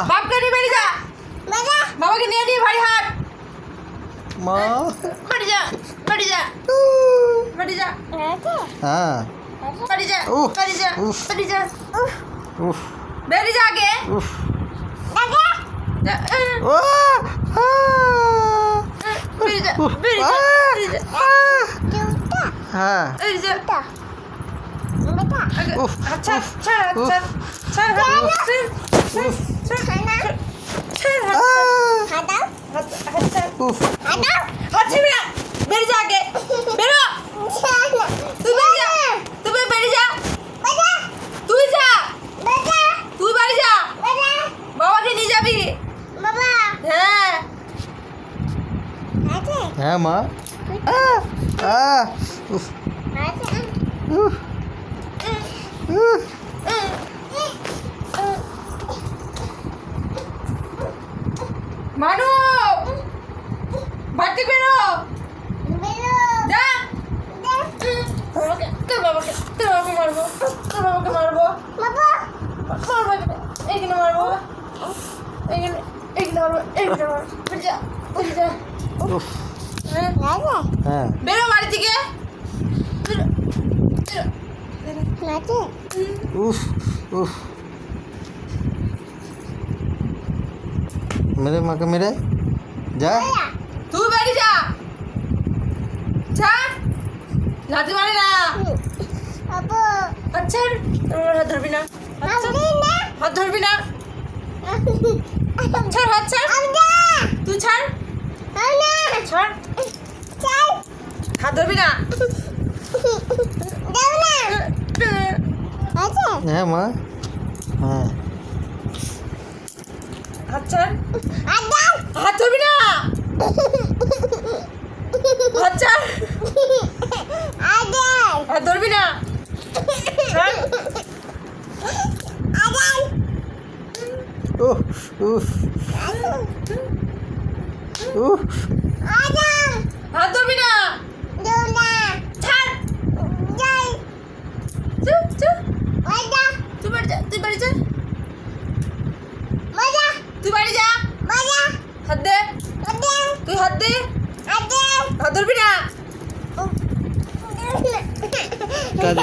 বাপকে নিয়ে বেরিয়ে যা। বাবাকে নিয়ে নিয়ে বাড়ি হাট। মা বাড়ি যা, বাড়ি যা, বাড়ি যা, হ্যাঁ বাড়ি যা, উফ, বাড়ি যা, উফ। বাড়ি যা, উফ বেরিয়ে যা আগে। উফ যা, ও বেরিয়ে যা, বেরিয়ে যা, বেরিয়ে যা, হ্যাঁ বেরিয়ে যা। আগে উফ, হাত ছাড়, উফ, ছাড় হাত, উফ। ছাড়, ছাড় হাত, ছাড়, উফ ছাড়, ছাড় হাত, হাত ছাড়। উফ হাত ছিড়বি না, বেরিয়ে যা আগে, বেরো। তুই বেরিয়ে যা, তুই বেরিয়ে যা, তুই যা, তুই বাড়ি যা, বাবাকে নিয়ে যাবি। হ্যাঁ হ্যাঁ মা উফ উফ উফ মানু, বাড়ি বেরো, যা। তোর বাবাকে মারবো, তোর বাবাকে মারবো, মারবো এইখানে মারবো, এইখানে মারবো, এইখানে মারবো। বেরিয়ে যা, বেরিয়ে যা। উফ হ্যাঁ, হ্যাঁ বেরো বাড়ি থেকে, বেরো, বেরো। উফ উফ মেরে মাকে মেরে যা তুই বাড়ি যা, যা, লাথি মারে না। আচ্ছা তোর হাত ধরবি না, হাত ধরবি না, ছাড় হাত ছাড়, তুই ছাড়, ছাড়, হাত ধরবি না। হ্যাঁ মা হ্যাঁ হাত ছাড়, হাত ধরবি না, হাত ছাড়, হাত ধরবি না, ছাড়। উফ উফ উফ হাত ধরবি না, ছাড়। চু, চু। তুই বাড়ি যা, তুই বাড়ি যা, তুই বাড়ি যা। হাত দে, তুই হাত দে, হাত ধরবি না। কাজ